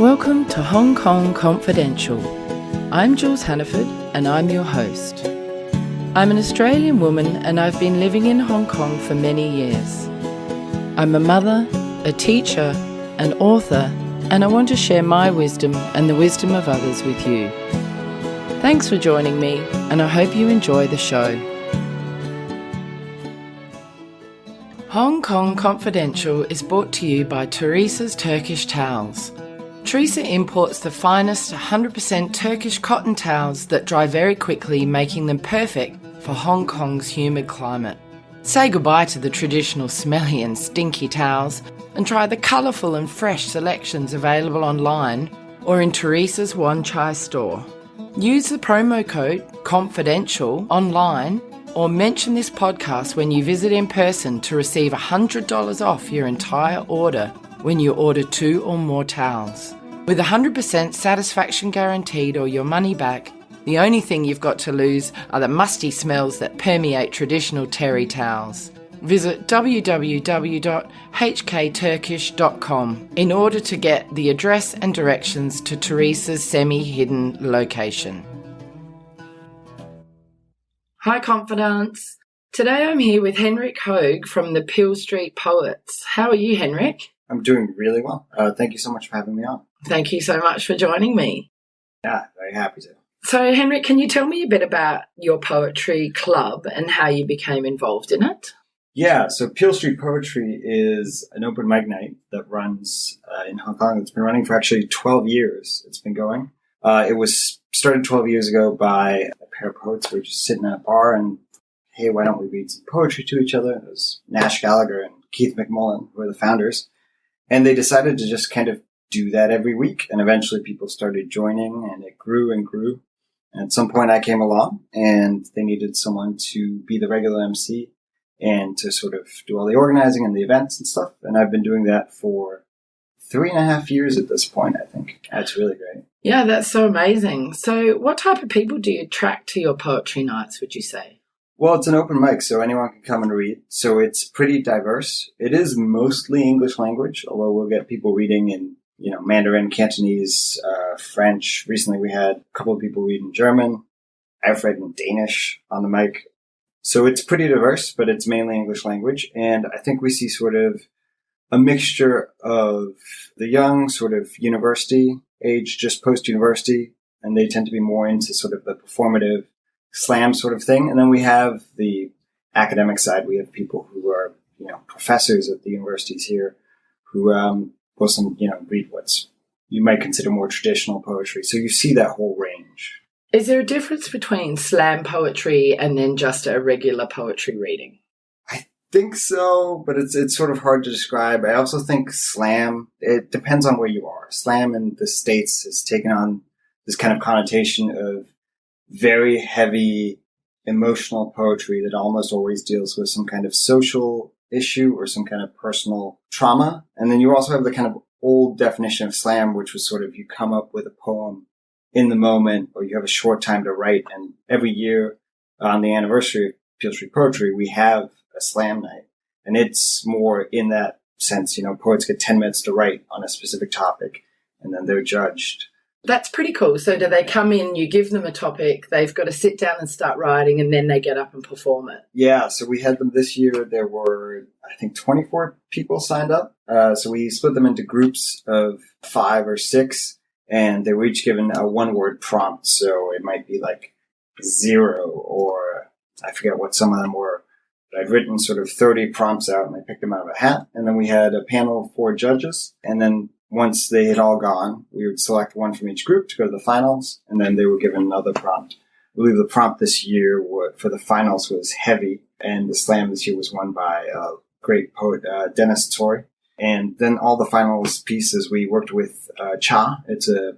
Welcome to Hong Kong Confidential. I'm Jules Hannaford and I'm your host. I'm an Australian woman and I've been living in Hong Kong for many years. I'm a mother, a teacher, an author, and I want to share my wisdom and the wisdom of others with you. Thanks for joining me and I hope you enjoy the show. Hong Kong Confidential is brought to you by Teresa's Turkish Towels. Teresa imports the finest 100% Turkish cotton towels that dry very quickly, making them perfect for Hong Kong's humid climate. Say goodbye to the traditional smelly and stinky towels and try the colourful and fresh selections available online or in Teresa's Wan Chai store. Use the promo code CONFIDENTIAL online or mention this podcast when you visit in person to receive $100 off your entire order when you order 2 or more towels. With 100% satisfaction guaranteed or your money back, the only thing you've got to lose are the musty smells that permeate traditional terry towels. Visit www.hkturkish.com in order to get the address and directions to Teresa's semi-hidden location. Hi confidants! Today I'm here with Henrik Hoeg from the Peel Street Poets. How are you, Henrik? I'm doing really well. Thank you so much for having me on. Thank you so much for joining me. Yeah, very happy to. So, Henrik, can you tell me a bit about your poetry club and how you became involved in it? Yeah, so Peel Street Poetry is an open mic night that runs in Hong Kong. It's been running for actually 12 years. It's been going. It was started 12 years ago by a pair of poets. We were just sitting at a bar and, hey, why don't we read some poetry to each other? It was Nash Gallagher and Keith McMullen, who were the founders. And they decided to just kind of do that every week. And eventually people started joining and it grew and grew. And at some point I came along and they needed someone to be the regular MC and to sort of do all the organizing and the events and stuff. And I've been doing that for 3.5 years at this point, I think. That's really great. Yeah, that's so amazing. So what type of people do you attract to your poetry nights, would you say? Well, it's an open mic, so anyone can come and read. So it's pretty diverse. It is mostly English language, although we'll get people reading in, Mandarin, Cantonese, French. Recently we had a couple of people read in German. I've read in Danish on the mic. So it's pretty diverse, but it's mainly English language. And I think we see sort of a mixture of the young, sort of university age, just post-university, and they tend to be more into sort of the performative slam sort of thing. And then we have the academic side. We have people who are, professors at the universities here who will read what's you might consider more traditional poetry. So you see that whole range. Is there a difference between slam poetry and then just a regular poetry reading? I think so, but it's sort of hard to describe. I also think slam, it depends on where you are. Slam in the States has taken on this kind of connotation of very heavy emotional poetry that almost always deals with some kind of social issue or some kind of personal trauma. And then you also have the kind of old definition of slam, which was sort of you come up with a poem in the moment or you have a short time to write. And every year on the anniversary of Peel Street Poetry, we have a slam night. And it's more in that sense, poets get 10 minutes to write on a specific topic and then they're judged. That's pretty cool. So do they come in, you give them a topic, they've got to sit down and start writing, and then they get up and perform it? Yeah, so we had them this year. There were, I think, 24 people signed up. So we split them into groups of 5 or 6, and they were each given a one-word prompt. So it might be like 0, or I forget what some of them were. But I'd written sort of 30 prompts out, and I picked them out of a hat. And then we had a panel of 4 judges, and then once they had all gone, we would select one from each group to go to the finals, and then they were given another prompt. I believe the prompt this year for the finals was heavy, and the slam this year was won by a great poet, Dennis Torrey. And then all the finals pieces, we worked with Cha. It's a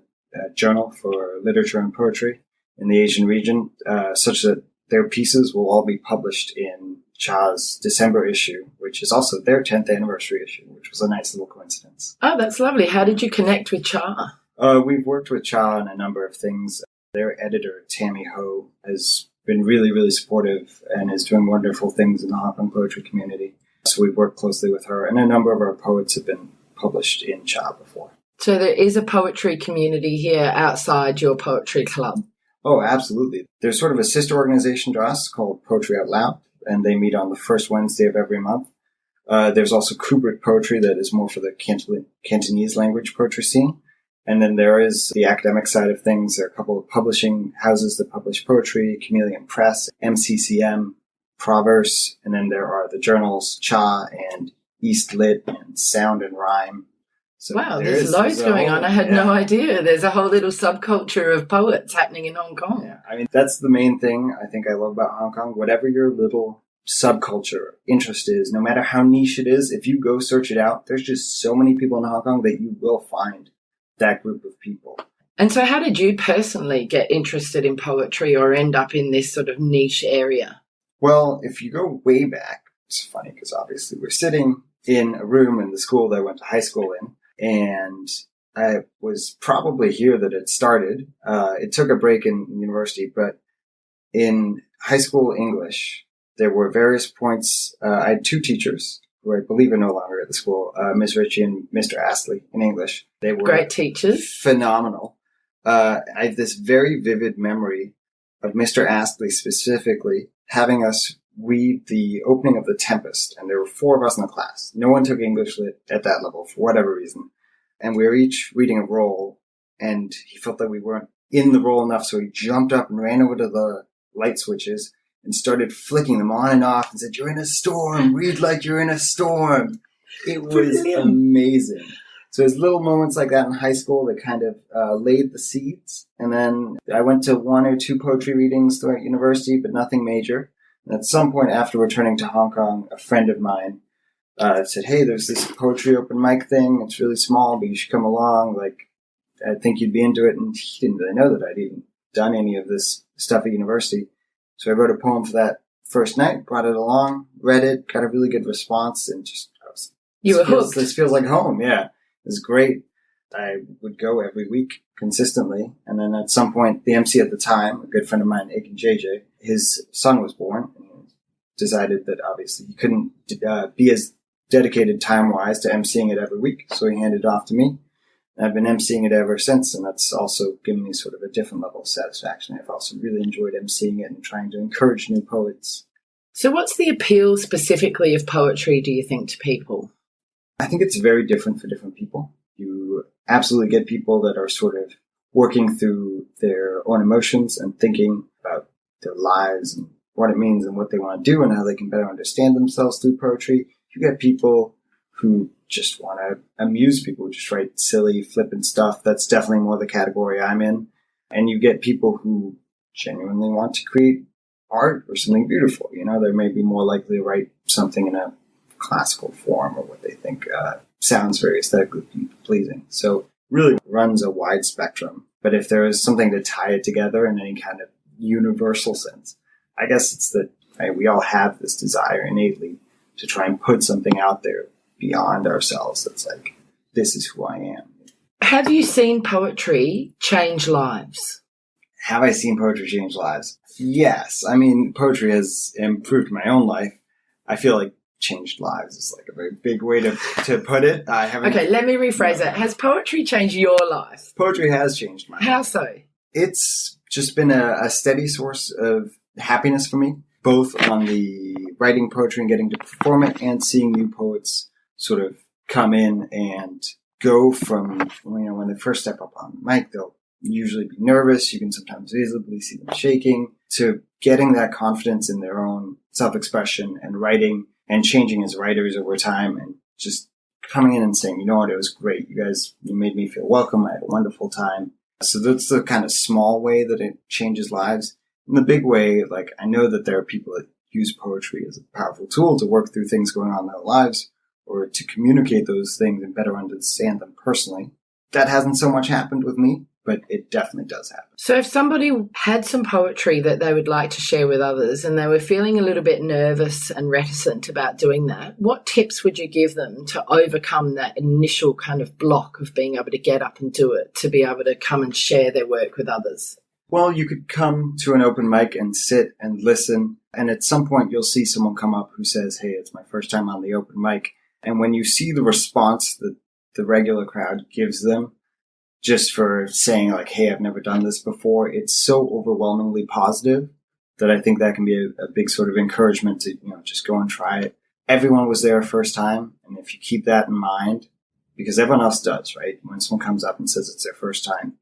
journal for literature and poetry in the Asian region, such that their pieces will all be published in Cha's December issue, which is also their 10th anniversary issue, which was a nice little coincidence. Oh, that's lovely. How did you connect with Cha? We've worked with Cha on a number of things. Their editor, Tammy Ho, has been really, really supportive and is doing wonderful things in the Hong Kong poetry community. So we've worked closely with her, and a number of our poets have been published in Cha before. So there is a poetry community here outside your poetry club. Oh, absolutely. There's sort of a sister organization to us called Poetry Out Loud, and they meet on the first Wednesday of every month. There's also Kubrick Poetry that is more for the Cantonese language poetry scene. And then there is the academic side of things. There are a couple of publishing houses that publish poetry, Chameleon Press, MCCM, Proverse, and then there are the journals Cha and East Lit and Sound and Rhyme. So wow, there's loads going on. I had no idea. There's a whole little subculture of poets happening in Hong Kong. Yeah, I mean, that's the main thing I think I love about Hong Kong. Whatever your little subculture interest is, no matter how niche it is, if you go search it out, there's just so many people in Hong Kong that you will find that group of people. And so how did you personally get interested in poetry or end up in this sort of niche area? Well, if you go way back, it's funny because obviously we're sitting in a room in the school that I went to high school in, and I was probably here that it started. It took a break in university, but in high school English, there were various points. I had two teachers who I believe are no longer at the school, Ms. Ritchie and Mr. Astley in English. They were great teachers. Phenomenal. I have this very vivid memory of Mr. Astley specifically having us read the opening of The Tempest, and there were four of us in the class. No one took English lit at that level for whatever reason. And we were each reading a role, and he felt that we weren't in the role enough, so he jumped up and ran over to the light switches and started flicking them on and off and said, "You're in a storm. Read like you're in a storm." It was amazing. So there's little moments like that in high school that kind of laid the seeds. And then I went to one or two poetry readings throughout university, but nothing major. And at some point after returning to Hong Kong, a friend of mine said, "Hey, there's this poetry open mic thing. It's really small, but you should come along. Like, I think you'd be into it." And he didn't really know that I'd even done any of this stuff at university. So I wrote a poem for that first night, brought it along, read it, got a really good response, and just you were hooked. This feels like home. Yeah, it was great. I would go every week consistently, and then at some point, the MC at the time, a good friend of mine, Aiken JJ, his son was born, and he decided that obviously he couldn't be as dedicated time-wise to MCing it every week, so he handed it off to me. And I've been MCing it ever since, and that's also given me sort of a different level of satisfaction. I've also really enjoyed MCing it and trying to encourage new poets. So what's the appeal specifically of poetry, do you think, to people? I think it's very different for different people. You absolutely get people that are sort of working through their own emotions and thinking about their lives and what it means and what they want to do and how they can better understand themselves through poetry. You get people who just want to amuse people, just write silly, flippant stuff. That's definitely more the category I'm in. And you get people who genuinely want to create art or something beautiful. You know, they may be more likely to write something in a classical form or what they think sounds very aesthetically pleasing. So really runs a wide spectrum. But if there is something to tie it together in any kind of universal sense, I guess it's that we all have this desire innately to try and put something out there beyond ourselves that's like, this is who I am. Have you seen poetry change lives? Have I seen poetry change lives? Yes. I mean, poetry has improved my own life. I feel like changed lives is like a very big way to put it. I haven't. Okay, let me rephrase it. Has poetry changed your life? Poetry has changed my life. How so? It's just been a steady source of happiness for me, both on the writing poetry and getting to perform it and seeing new poets sort of come in and go from, when they first step up on the mic, they'll usually be nervous. You can sometimes visibly see them shaking, to getting that confidence in their own self-expression and writing and changing as writers over time and just coming in and saying, "You know what, it was great. You made me feel welcome. I had a wonderful time." So that's the kind of small way that it changes lives. In the big way, like, I know that there are people that use poetry as a powerful tool to work through things going on in their lives or to communicate those things and better understand them personally. That hasn't so much happened with me, but it definitely does happen. So if somebody had some poetry that they would like to share with others and they were feeling a little bit nervous and reticent about doing that, what tips would you give them to overcome that initial kind of block of being able to get up and do it, to be able to come and share their work with others? Well, you could come to an open mic and sit and listen, and at some point you'll see someone come up who says, "Hey, it's my first time on the open mic." And when you see the response that the regular crowd gives them, just for saying like, hey, I've never done this before. It's so overwhelmingly positive that I think that can be a big sort of encouragement to, just go and try it. Everyone was there first time. And if you keep that in mind, because everyone else does, right? When someone comes up and says it's their first time,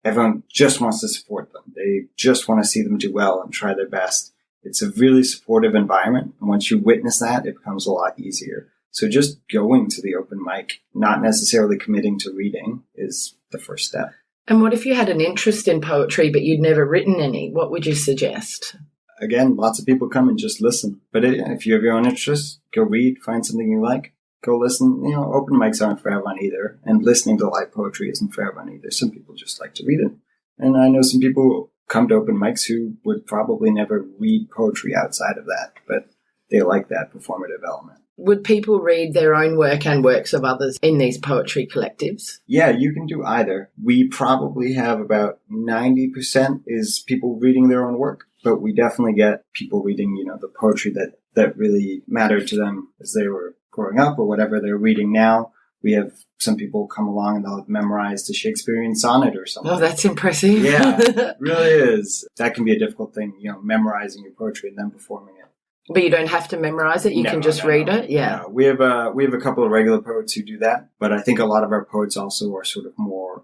everyone just wants to support them. They just want to see them do well and try their best. It's a really supportive environment. And once you witness that, it becomes a lot easier. So just going to the open mic, not necessarily committing to reading, is the first step. And what if you had an interest in poetry, but you'd never written any? What would you suggest? Again, lots of people come and just listen. But if you have your own interests, go read, find something you like, go listen. Open mics aren't for everyone either. And listening to live poetry isn't for everyone either. Some people just like to read it. And I know some people come to open mics who would probably never read poetry outside of that, but they like that performative element. Would people read their own work and works of others in these poetry collectives? Yeah, you can do either. We probably have about 90% is people reading their own work, but we definitely get people reading, the poetry that really mattered to them as they were growing up or whatever they're reading now. We have some people come along and they'll have memorized a Shakespearean sonnet or something. Oh, that's impressive. Yeah, it really is. That can be a difficult thing, memorizing your poetry and then performing it. But you don't have to memorize it. You can just read it. Yeah. No. We have a couple of regular poets who do that, but I think a lot of our poets also are sort of more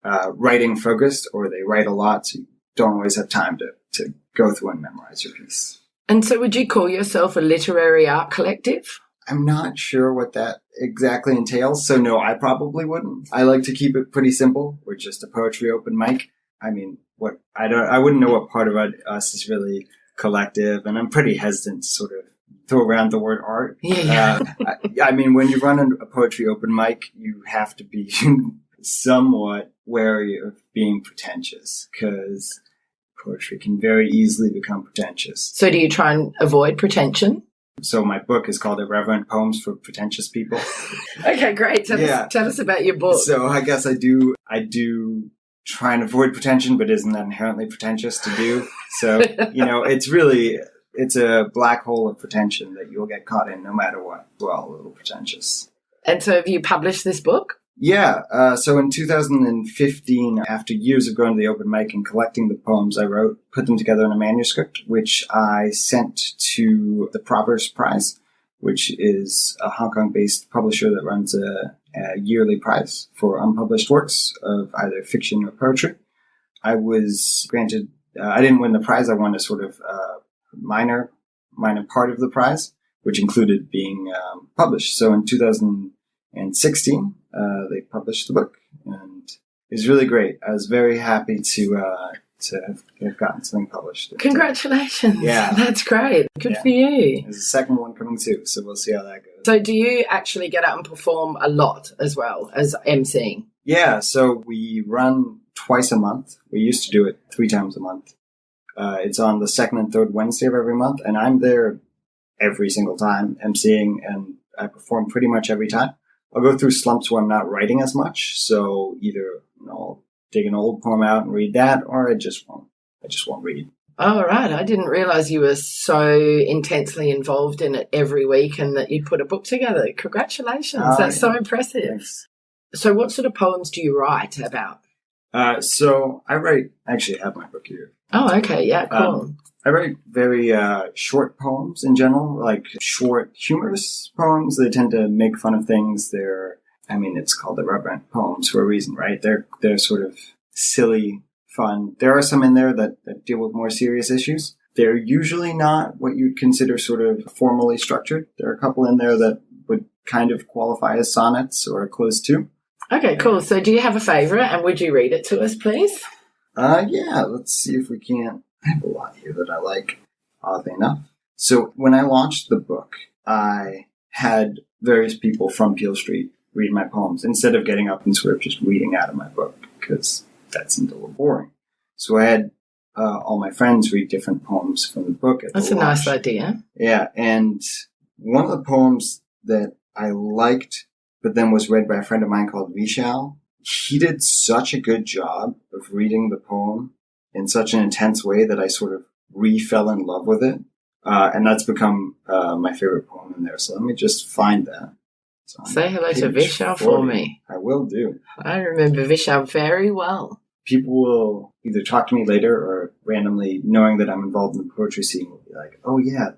writing focused, or they write a lot, so you don't always have time to go through and memorize your piece. And so would you call yourself a literary art collective? I'm not sure what that exactly entails, so no, I probably wouldn't. I like to keep it pretty simple. We're just a poetry open mic. I mean, I wouldn't know what part of us is really collective, and I'm pretty hesitant to sort of throw around the word art. Yeah. I mean, when you run a poetry open mic, you have to be somewhat wary of being pretentious, because poetry can very easily become pretentious. So do you try and avoid pretension? So my book is called Irreverent Poems for Pretentious People. Okay, great. Tell us about your book. So I guess I do try and avoid pretension, but isn't that inherently pretentious to do? So, it's a black hole of pretension that you'll get caught in no matter what. Well, a little pretentious. And so have you published this book? Yeah. So in 2015, after years of going to the open mic and collecting the poems I wrote, put them together in a manuscript, which I sent to the Proverbs Prize, which is a Hong Kong-based publisher that runs a yearly prize for unpublished works of either fiction or poetry. I was granted, I didn't win the prize. I won a sort of minor part of the prize, which included being published. So in 2016, they published the book, and it was really great. I was very happy to have gotten something published. Congratulations. Yeah. That's great. Good for you. There's a second one coming too, so we'll see how that goes. So do you actually get out and perform a lot as well as emceeing? Yeah, so we run twice a month. We used to do it 3 times a month. It's on the second and third Wednesday of every month, and I'm there every single time emceeing, and I perform pretty much every time. I'll go through slumps where I'm not writing as much, so either I'll dig an old poem out and read that, or I just won't read. Oh, right. I didn't realize you were so intensely involved in it every week and that you'd put a book together. Congratulations. That's so impressive. Thanks. So what sort of poems do you write about? So I write, actually I have my book here. Oh, okay. Yeah, cool. I write very short poems in general, like short humorous poems. They tend to make fun of things. It's called Irreverent Poems for a reason, right? They're sort of silly, fun. There are some in there that deal with more serious issues. They're usually not what you'd consider sort of formally structured. There are a couple in there that would kind of qualify as sonnets or close to. Okay, cool. So do you have a favorite, and would you read it to us, please? Yeah, let's see if we can't. I have a lot here that I like, oddly enough. So when I launched the book, I had various people from Peel Street read my poems instead of getting up and sort of just reading out of my book, because that seemed a little boring. So I had all my friends read different poems from the book. That's a nice idea. Yeah, and one of the poems that I liked, but then was read by a friend of mine called Vishal, he did such a good job of reading the poem in such an intense way that I sort of fell in love with it. And that's become my favorite poem in there. So let me just find that. So say hello to page Vishal 40. for me. I will do. I remember Vishal very well. People will either talk to me later or randomly, knowing that I'm involved in the poetry scene, will be like, oh yeah,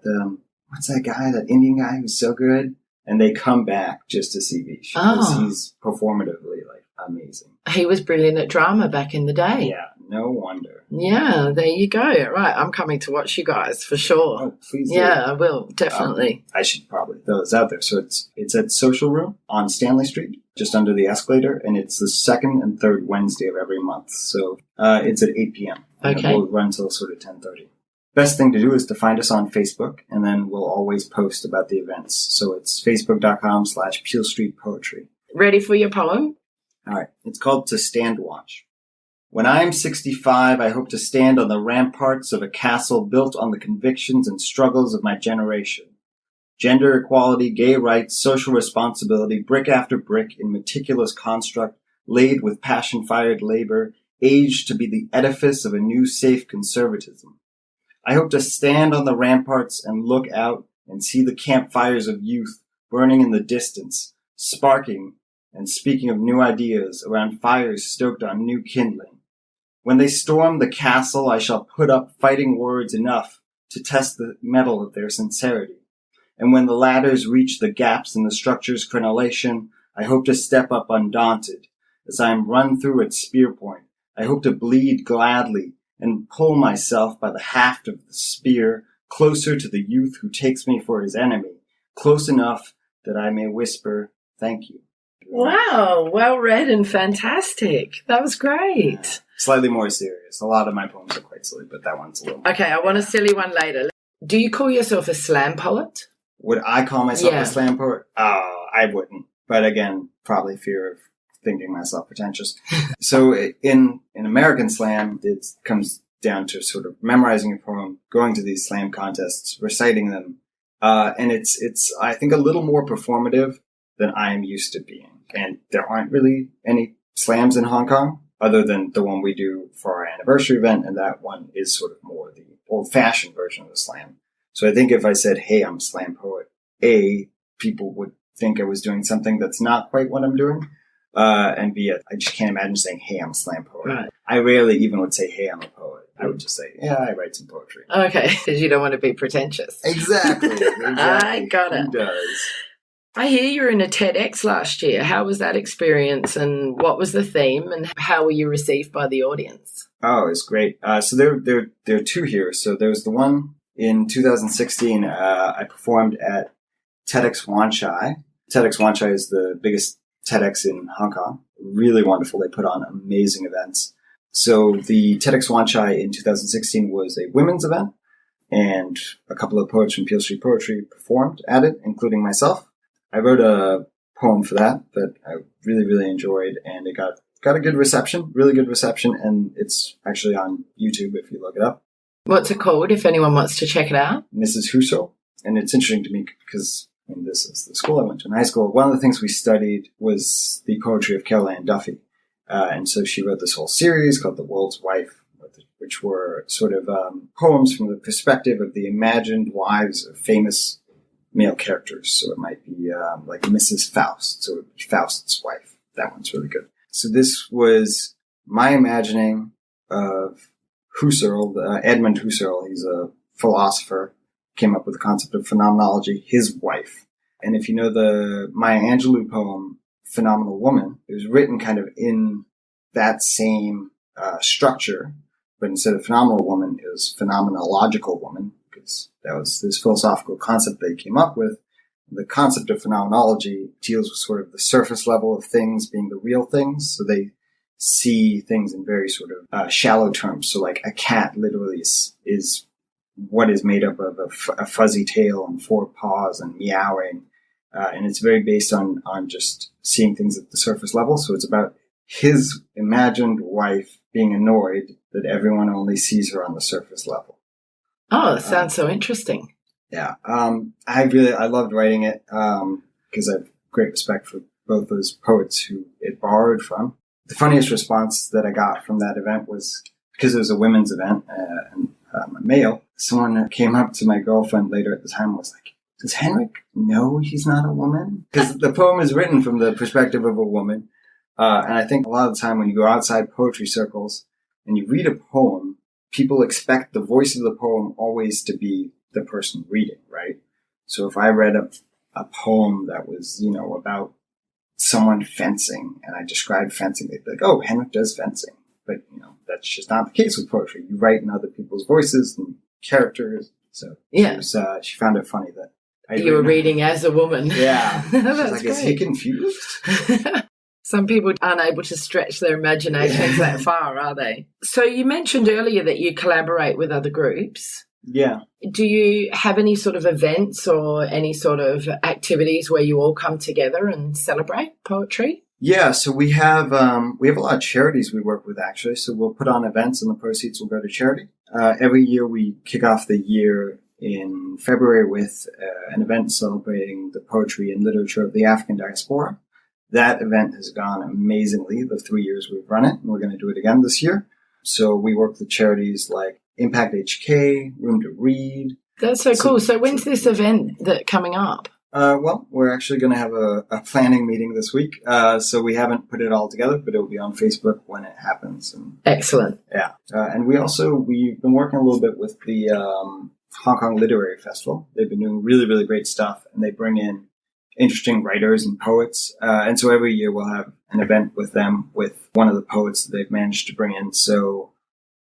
what's that guy, that Indian guy who's so good? And they come back just to see Vish because he's performatively like amazing. He was brilliant at drama back in the day. Yeah, no wonder. Yeah, there you go. Right, I'm coming to watch you guys for sure. Oh, please do. Yeah, I will, definitely. I should probably throw this out there. So it's at Social Room on Stanley Street, just under the escalator, and it's the second and third Wednesday of every month. So it's at 8 p.m. Okay. We'll run till sort of 10:30. Best thing to do is to find us on Facebook, and then we'll always post about the events. So it's facebook.com/Peel Street Poetry. Ready for your poem? All right. It's called To Stand Watch. When I am 65, I hope to stand on the ramparts of a castle built on the convictions and struggles of my generation. Gender equality, gay rights, social responsibility, brick after brick in meticulous construct, laid with passion-fired labor, aged to be the edifice of a new safe conservatism. I hope to stand on the ramparts and look out and see the campfires of youth burning in the distance, sparking and speaking of new ideas around fires stoked on new kindling. When they storm the castle, I shall put up fighting words enough to test the mettle of their sincerity. And when the ladders reach the gaps in the structure's crenellation, I hope to step up undaunted. As I am run through at spear point, I hope to bleed gladly and pull myself by the haft of the spear closer to the youth who takes me for his enemy, close enough that I may whisper, thank you. Wow, well read and fantastic. That was great. Slightly more serious. A lot of my poems are quite silly, but that one's a little more. Okay, I want a silly one later. Do you call yourself a slam poet? Would I call myself a slam poet? I wouldn't. But again, probably fear of thinking myself pretentious. So in American slam, it comes down to sort of memorizing a poem, going to these slam contests, reciting them. And it's, I think, a little more performative than I am used to being. And there aren't really any slams in Hong Kong other than the one we do for our anniversary event. And that one is sort of more the old-fashioned version of the slam. So I think if I said, hey, I'm a slam poet, people would think I was doing something that's not quite what I'm doing. And B, I just can't imagine saying, hey, I'm a slam poet. Right. I rarely even would say, hey, I'm a poet. I would just say, yeah, I write some poetry. Okay, because you don't want to be pretentious. Exactly. I got it. Who does? I hear you were in a TEDx last year. How was that experience, and what was the theme, and how were you received by the audience? Oh, it's great. So there are two here. So there's the one in 2016. I performed at TEDx Wan Chai. TEDx Wan Chai is the biggest TEDx in Hong Kong. Really wonderful. They put on amazing events. So the TEDx Wan Chai in 2016 was a women's event, and a couple of poets from Peel Street Poetry performed at it, including myself. I wrote a poem for that I really, really enjoyed, and it got a good reception, really good reception, and it's actually on YouTube if you look it up. What's it called, if anyone wants to check it out? Mrs. Huso. And it's interesting to me because this is the school I went to in high school. One of the things we studied was the poetry of Caroline Duffy. And so she wrote this whole series called The World's Wife, which were sort of poems from the perspective of the imagined wives of famous male characters. So it might be like Mrs. Faust. So it would be Faust's wife. That one's really good. So this was my imagining of Husserl, Edmund Husserl. He's a philosopher, came up with the concept of phenomenology, his wife. And if you know the Maya Angelou poem, Phenomenal Woman, it was written kind of in that same structure, but instead of phenomenal woman, it was phenomenological woman, because that was this philosophical concept they came up with. The concept of phenomenology deals with sort of the surface level of things being the real things. So they see things in very sort of shallow terms. So like a cat literally is what is made up of a fuzzy tail and four paws and meowing. And it's very based on just seeing things at the surface level. So it's about his imagined wife being annoyed that everyone only sees her on the surface level. Oh, that sounds so interesting. Yeah. I loved writing it because I have great respect for both those poets who it borrowed from. The funniest response that I got from that event was, because it was a women's event and I'm a male, someone came up to my girlfriend later at the time and was like, does Henrik know he's not a woman? Because the poem is written from the perspective of a woman. And I think a lot of the time when you go outside poetry circles and you read a poem, people expect the voice of the poem always to be the person reading, right? So if I read a poem that was, about someone fencing and I described fencing, they'd be like, oh, Henrik does fencing. But, that's just not the case with poetry. You write in other people's voices and characters. So she found it funny that you were reading as a woman. Yeah. She's That's like, great. Is he confused? Some people aren't able to stretch their imaginations that far, are they? So you mentioned earlier that you collaborate with other groups. Yeah. Do you have any sort of events or any sort of activities where you all come together and celebrate poetry? Yeah, so we have a lot of charities we work with, actually. So we'll put on events and the proceeds will go to charity. Every year we kick off the year in February with an event celebrating the poetry and literature of the African diaspora. That event has gone amazingly the 3 years we've run it, and we're going to do it again this year. So we work with charities like Impact HK, Room to Read. That's so cool. So when's this event coming up? Well, we're actually going to have a planning meeting this week. So we haven't put it all together, but it'll be on Facebook when it happens. And, excellent. Yeah. And we've been working a little bit with the Hong Kong Literary Festival. They've been doing really, really great stuff, and they bring in interesting writers and poets. And so every year we'll have an event with them with one of the poets that they've managed to bring in. So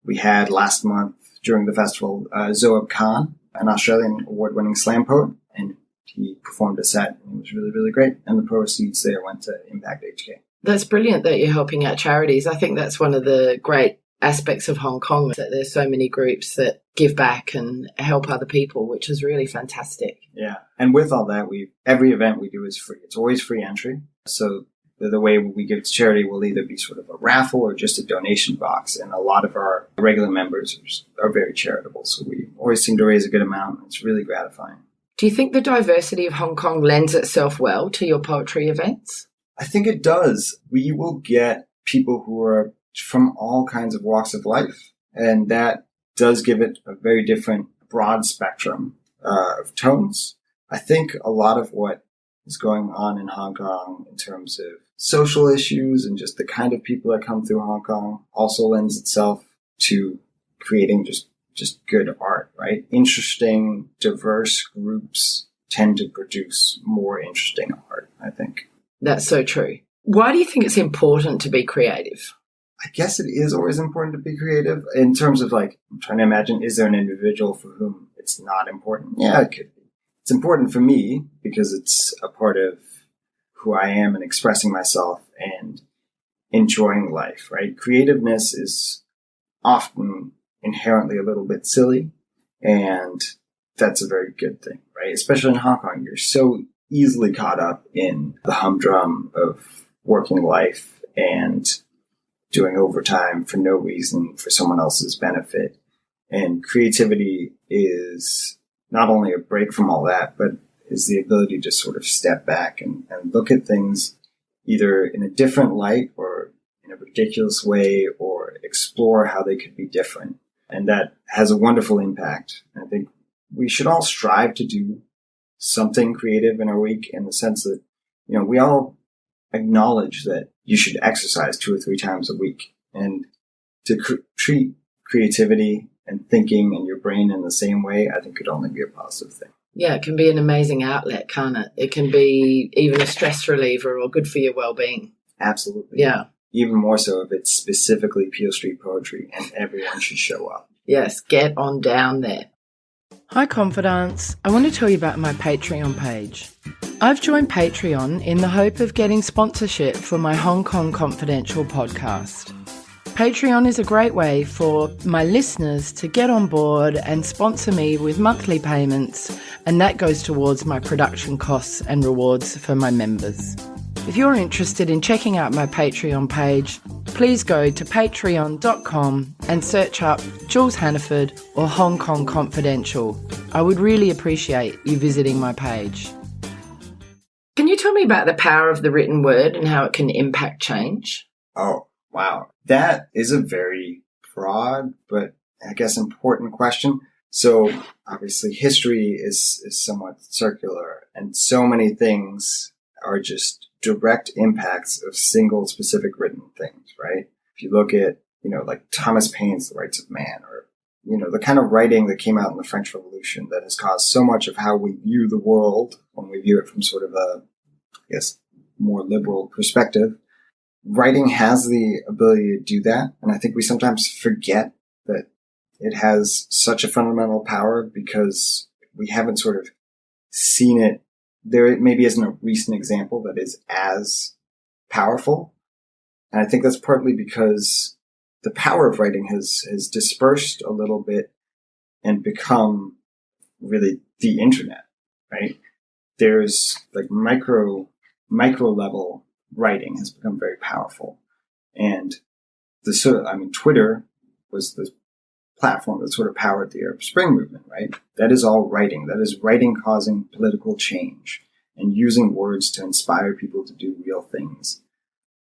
we had last month during the festival, Zoab Khan, an Australian award-winning slam poet, and he performed a set, and it was really, really great. And the proceeds there went to Impact HK. That's brilliant that you're helping out charities. I think that's one of the great aspects of Hong Kong, that there's so many groups that give back and help other people, which is really fantastic. Yeah. And with all that, every event we do is free. It's always free entry. So the way we give to charity will either be sort of a raffle or just a donation box. And a lot of our regular members are very charitable. So we always seem to raise a good amount. It's really gratifying. Do you think the diversity of Hong Kong lends itself well to your poetry events? I think it does. We will get people who are from all kinds of walks of life. And that does give it a very different, broad spectrum of tones. I think a lot of what is going on in Hong Kong in terms of social issues and just the kind of people that come through Hong Kong also lends itself to creating just good art, right? Interesting, diverse groups tend to produce more interesting art, I think. That's so true. Why do you think it's important to be creative? I guess it is always important to be creative in terms of I'm trying to imagine, is there an individual for whom it's not important? Yeah, it could be. It's important for me because it's a part of who I am and expressing myself and enjoying life, right? Creativeness is often inherently a little bit silly, and that's a very good thing, right? Especially in Hong Kong, you're so easily caught up in the humdrum of working life and doing overtime for no reason, for someone else's benefit. And creativity is not only a break from all that, but is the ability to sort of step back and look at things either in a different light or in a ridiculous way, or explore how they could be different. And that has a wonderful impact. I think we should all strive to do something creative in our week, in the sense that, we all acknowledge that you should exercise 2 or 3 times a week. And to treat creativity and thinking and your brain in the same way, I think could only be a positive thing. Yeah, it can be an amazing outlet, can't it? It can be even a stress reliever or good for your well-being. Absolutely. Yeah. Even more so if it's specifically Peel Street poetry, and everyone should show up. Yes, get on down there. Hi Confidants, I want to tell you about my Patreon page. I've joined Patreon in the hope of getting sponsorship for my Hong Kong Confidential podcast. Patreon is a great way for my listeners to get on board and sponsor me with monthly payments, and that goes towards my production costs and rewards for my members. If you're interested in checking out my Patreon page, please go to patreon.com and search up Jules Hannaford or Hong Kong Confidential. I would really appreciate you visiting my page. Can you tell me about the power of the written word and how it can impact change? Oh, wow. That is a very broad, but I guess important question. So obviously history is somewhat circular, and so many things are just direct impacts of single specific written things, right? If you look at, like Thomas Paine's The Rights of Man, or, the kind of writing that came out in the French Revolution that has caused so much of how we view the world when we view it from sort of a, I guess, more liberal perspective. Writing has the ability to do that. And I think we sometimes forget that it has such a fundamental power because we haven't sort of seen it. There maybe isn't a recent example that is as powerful. And I think that's partly because the power of writing has dispersed a little bit and become really the internet, right? There's like micro level writing has become very powerful. And Twitter was the platform that sort of powered the Arab Spring movement, right? That is all writing. That is writing causing political change and using words to inspire people to do real things.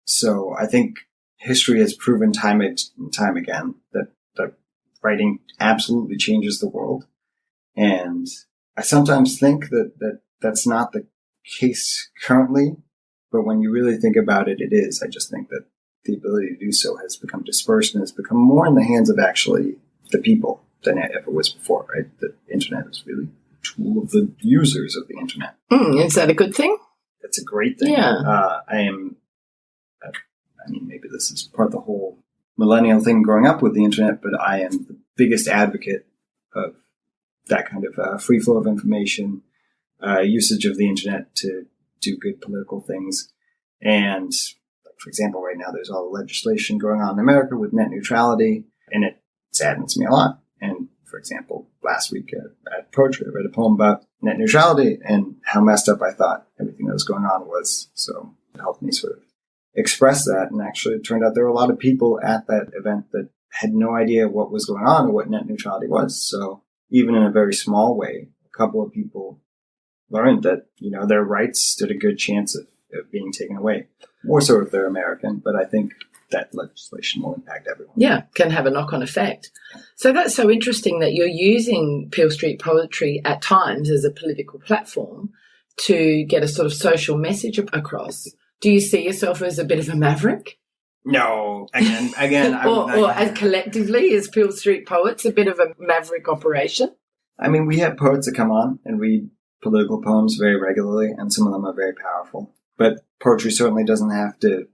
So I think history has proven time and time again that writing absolutely changes the world. And I sometimes think that that's not the case currently, but when you really think about it, it is. I just think that the ability to do so has become dispersed and has become more in the hands of actually the people than it ever was before, right? The internet is really a tool of the users of the internet. Is that a good thing? It's a great thing. Yeah. Maybe this is part of the whole millennial thing growing up with the internet, but I am the biggest advocate of that kind of free flow of information, usage of the internet to do good political things. And for example, right now there's all the legislation going on in America with net neutrality, and it saddens me a lot. And for example, last week at poetry, I read a poem about net neutrality and how messed up I thought everything that was going on was. So it helped me sort of express that. And actually it turned out there were a lot of people at that event that had no idea what was going on or what net neutrality was. So even in a very small way, a couple of people learned that, their rights stood a good chance of being taken away. More so if they're American, but I think that legislation will impact everyone. Yeah, can have a knock-on effect. So that's so interesting that you're using Peel Street Poetry at times as a political platform to get a sort of social message across. Do you see yourself as a bit of a maverick? No, again, or as collectively as Peel Street Poets, a bit of a maverick operation? We have poets that come on and read political poems very regularly, and some of them are very powerful. But poetry certainly doesn't have to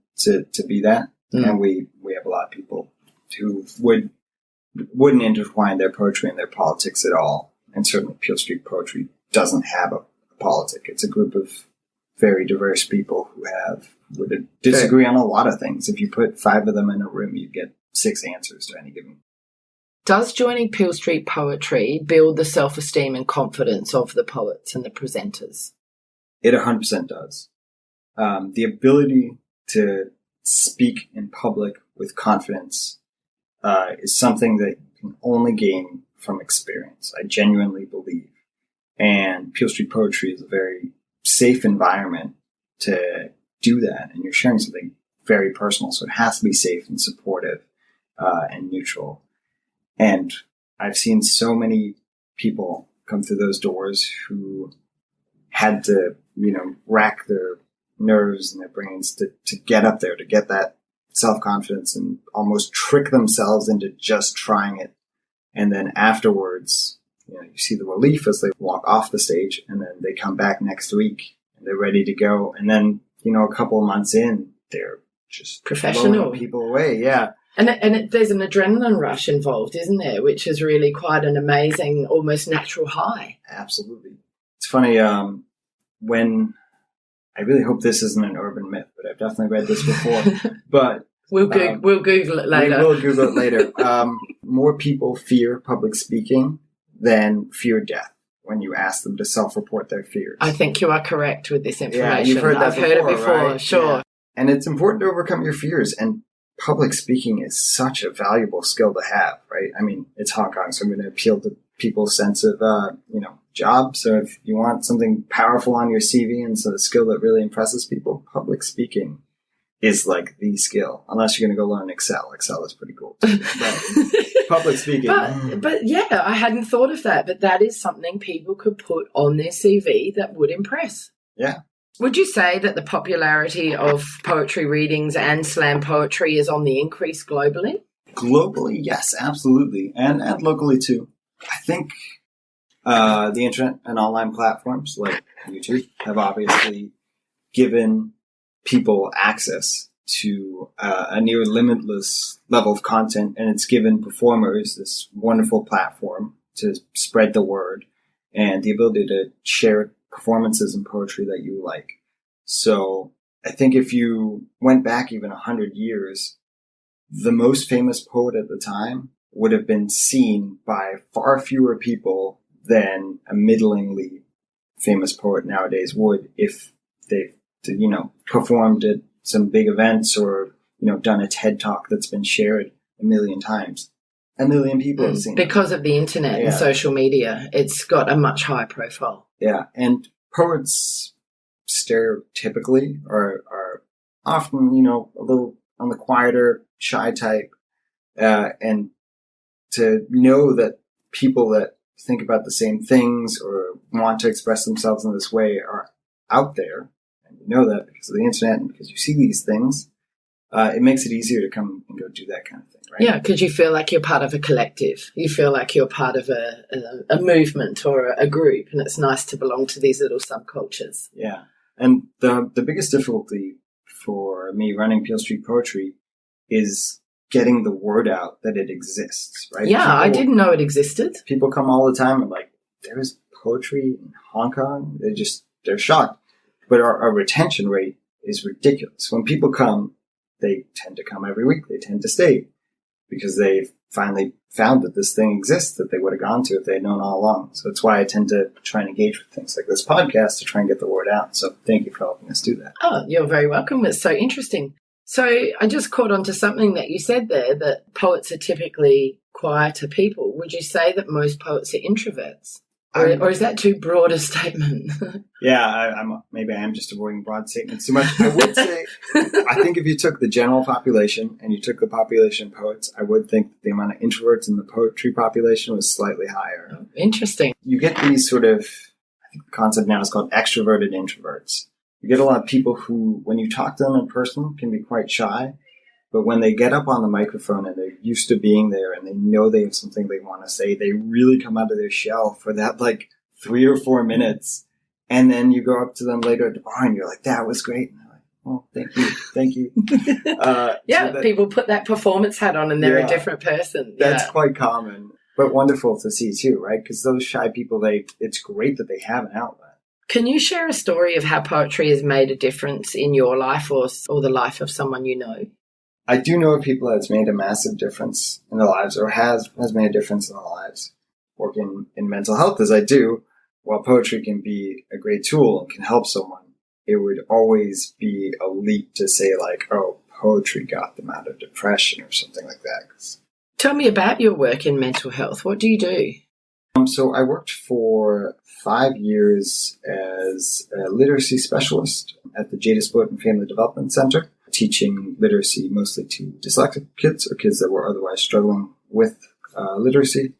be that. And we have a lot of people who wouldn't intertwine their poetry and their politics at all. And certainly Peel Street Poetry doesn't have a politic. It's a group of very diverse people who would disagree on a lot of things. If you put 5 of them in a room, you get 6 answers to any given. Does joining Peel Street Poetry build the self-esteem and confidence of the poets and the presenters? It 100% does. The ability to speak in public with confidence is something that you can only gain from experience. I genuinely believe. And Peel Street Poetry is a very safe environment to do that. And you're sharing something very personal, so it has to be safe and supportive and neutral. And I've seen so many people come through those doors who had to, rack their nerves and their brains to get up there, to get that self-confidence and almost trick themselves into just trying it. And then afterwards, you see the relief as they walk off the stage, and then they come back next week and they're ready to go. And then, a couple of months in, they're just professional, blowing people away. Yeah. And there's an adrenaline rush involved, isn't there? Which is really quite an amazing, almost natural high. Absolutely. It's funny, when I really hope this isn't an urban myth, but I've definitely read this before. But we'll Google it later. We will Google it later. More people fear public speaking than fear death when you ask them to self-report their fears. I think you are correct with this information. Yeah, you've heard that I've heard it before, right? Sure. Yeah. And it's important to overcome your fears, and public speaking is such a valuable skill to have, right? It's Hong Kong, so I'm going to appeal to people's sense of, job. So if you want something powerful on your CV and so a skill that really impresses people, public speaking is like the skill, unless you're going to go learn Excel. Excel is pretty cool too. But public speaking. But yeah, I hadn't thought of that, but that is something people could put on their CV that would impress. Yeah. Would you say that the popularity of poetry readings and slam poetry is on the increase globally? Globally, yes, absolutely. And locally too. I think the internet and online platforms like YouTube have obviously given people access to a near limitless level of content, and it's given performers this wonderful platform to spread the word and the ability to share performances and poetry that you like. So I think if you went back even 100 years, the most famous poet at the time would have been seen by far fewer people than a middlingly famous poet nowadays would if they, performed at some big events or, done a TED talk that's been shared a million times. A million people have seen it. Because of the internet and social media, it's got a much higher profile. Yeah, and poets stereotypically are often, a little on the quieter, shy type. And to know that people that think about the same things or want to express themselves in this way are out there, and you know that because of the internet and because you see these things, it makes it easier to come and go do that kind of thing, right? Yeah, because you feel like you're part of a collective. You feel like you're part of a movement or a group, and it's nice to belong to these little subcultures. Yeah, and the biggest difficulty for me running Peel Street Poetry is getting the word out that it exists, right? Yeah, I didn't know it existed. People come all the time and like, there's poetry in Hong Kong. They're shocked. But our retention rate is ridiculous. When people come, they tend to come every week. They tend to stay because they've finally found that this thing exists that they would have gone to if they had known all along. So that's why I tend to try and engage with things like this podcast to try and get the word out. So thank you for helping us do that. Oh, you're very welcome. It's so interesting. So I just caught on to something that you said there, that poets are typically quieter people. Would you say that most poets are introverts? Or is that too broad a statement? Yeah, maybe I am just avoiding broad statements too much. I would say, I think if you took the general population and you took the population of poets, I would think that the amount of introverts in the poetry population was slightly higher. Oh, interesting. You get these sort of, I think the concept now is called extroverted introverts. You get a lot of people who, when you talk to them in person, can be quite shy. But when they get up on the microphone and they're used to being there and they know they have something they want to say, they really come out of their shell for that 3 or 4 minutes. And then you go up to them later at the bar and you're like, that was great. And they're like, oh, thank you. So people put that performance hat on and they're a different person. That's quite common, but wonderful to see too, right? Because those shy people, it's great that they have an outlet. Can you share a story of how poetry has made a difference in your life or the life of someone you know? I do know of people that's made a massive difference in their lives or has made a difference in their lives. Working in mental health as I do, while poetry can be a great tool and can help someone, it would always be a leap to say poetry got them out of depression or something like that. Tell me about your work in mental health. What do you do? So I worked for 5 years as a literacy specialist at the Jada Sport and Family Development Center, teaching literacy mostly to dyslexic kids or kids that were otherwise struggling with literacy.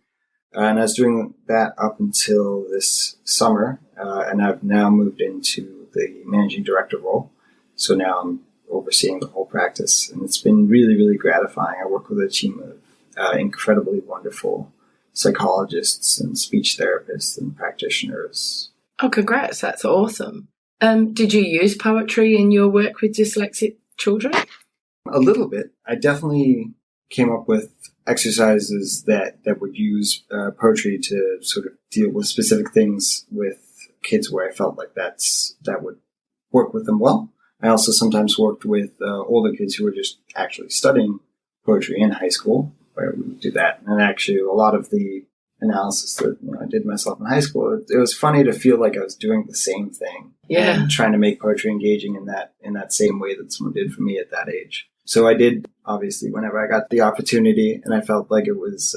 And I was doing that up until this summer, and I've now moved into the managing director role. So now I'm overseeing the whole practice, and it's been really, really gratifying. I work with a team of incredibly wonderful psychologists and speech therapists and practitioners. Oh, congrats. That's awesome. Did you use poetry in your work with dyslexic children? A little bit. I definitely came up with exercises that would use poetry to sort of deal with specific things with kids where I felt like that would work with them well. I also sometimes worked with older kids who were just actually studying poetry in high school, where we would do that. And actually a lot of the analysis that I did myself in high school, it was funny to feel like I was doing the same thing. Yeah. And trying to make poetry engaging in that same way that someone did for me at that age. So I did, obviously, whenever I got the opportunity and I felt like it was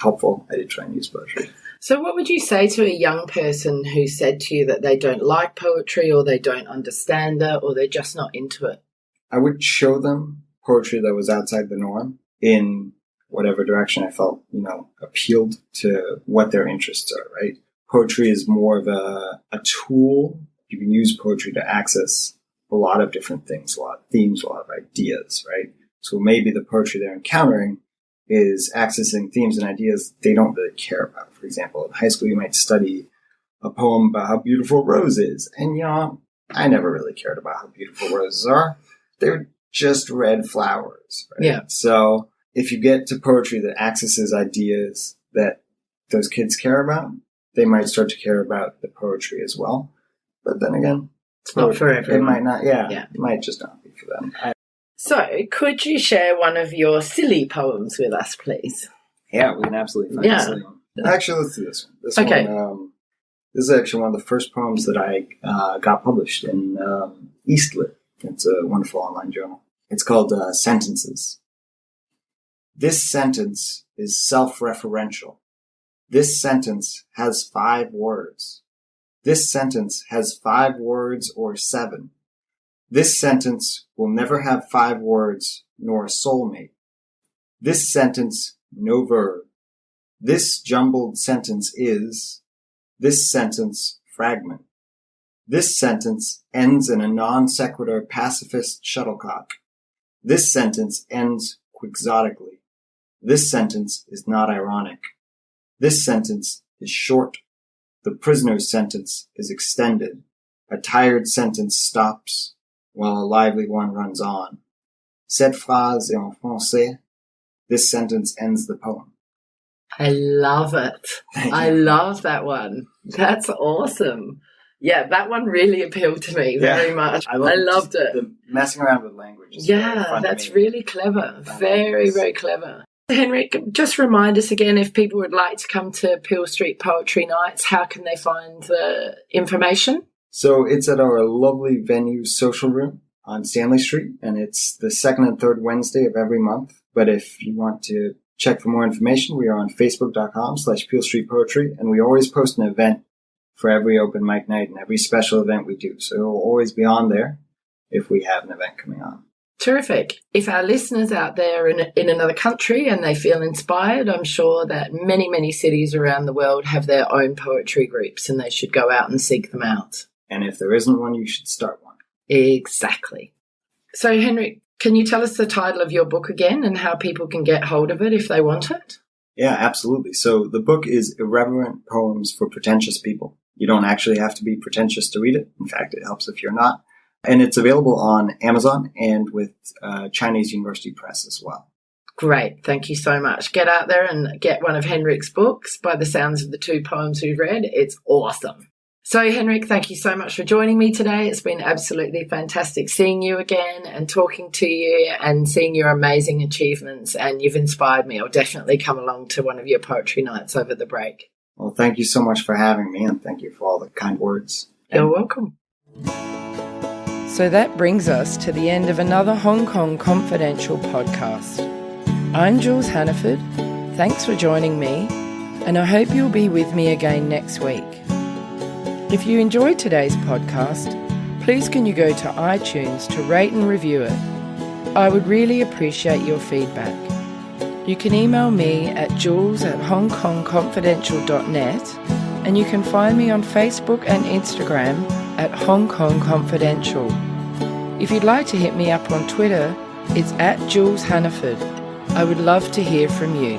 helpful, I did try and use poetry. So what would you say to a young person who said to you that they don't like poetry or they don't understand it or they're just not into it? I would show them poetry that was outside the norm in whatever direction I felt, appealed to what their interests are, right? Poetry is more of a tool. You can use poetry to access a lot of different things, a lot of themes, a lot of ideas, right? So maybe the poetry they're encountering is accessing themes and ideas they don't really care about. For example, in high school, you might study a poem about how beautiful a rose is. And, I never really cared about how beautiful roses are. They're just red flowers, right? Yeah. So if you get to poetry that accesses ideas that those kids care about, they might start to care about the poetry as well. But then again, it's not for everyone. It might not, it might just not be for them. So, could you share one of your silly poems with us, please? Yeah, we can absolutely find a silly one. Actually, let's do this one. This is actually one of the first poems that I got published in Eastlit. It's a wonderful online journal. It's called Sentences. This sentence is self-referential. This sentence has 5 words. This sentence has 5 words or 7. This sentence will never have 5 words nor a soulmate. This sentence, no verb. This jumbled sentence is. This sentence, fragment. This sentence ends in a non sequitur pacifist shuttlecock. This sentence ends quixotically. This sentence is not ironic. This sentence is short. The prisoner's sentence is extended. A tired sentence stops, while a lively one runs on. Cette phrase est en français. This sentence ends the poem. I love it. I love that one. That's awesome. Yeah, that one really appealed to me very much. I loved it. The messing around with language is that's really clever. Very, very clever. Henrik, just remind us again, if people would like to come to Peel Street Poetry Nights, how can they find the information? So it's at our lovely venue Social Room on Stanley Street, and it's the 2nd and 3rd Wednesday of every month. But if you want to check for more information, we are on facebook.com/Peel Street Poetry, and we always post an event for every open mic night and every special event we do. So it will always be on there if we have an event coming on. Terrific. If our listeners out there in another country and they feel inspired, I'm sure that many, many cities around the world have their own poetry groups and they should go out and seek them out. And if there isn't one, you should start one. Exactly. So, Henrik, can you tell us the title of your book again and how people can get hold of it if they want it? Yeah, absolutely. So the book is Irreverent Poems for Pretentious People. You don't actually have to be pretentious to read it. In fact, it helps if you're not. And it's available on Amazon and with Chinese University Press as well. Great. Thank you so much. Get out there and get one of Henrik's books. By the sounds of the 2 poems we've read, it's awesome. So, Henrik, thank you so much for joining me today. It's been absolutely fantastic seeing you again and talking to you and seeing your amazing achievements. And you've inspired me. I'll definitely come along to one of your poetry nights over the break. Well, thank you so much for having me, and thank you for all the kind words. You're welcome. So that brings us to the end of another Hong Kong Confidential podcast. I'm Jules Hannaford. Thanks for joining me, and I hope you'll be with me again next week. If you enjoyed today's podcast, please can you go to iTunes to rate and review it. I would really appreciate your feedback. You can email me at jules@hongkongconfidential.net, and you can find me on Facebook and Instagram at Hong Kong Confidential. If you'd like to hit me up on Twitter, it's at Jules Hannaford. I would love to hear from you.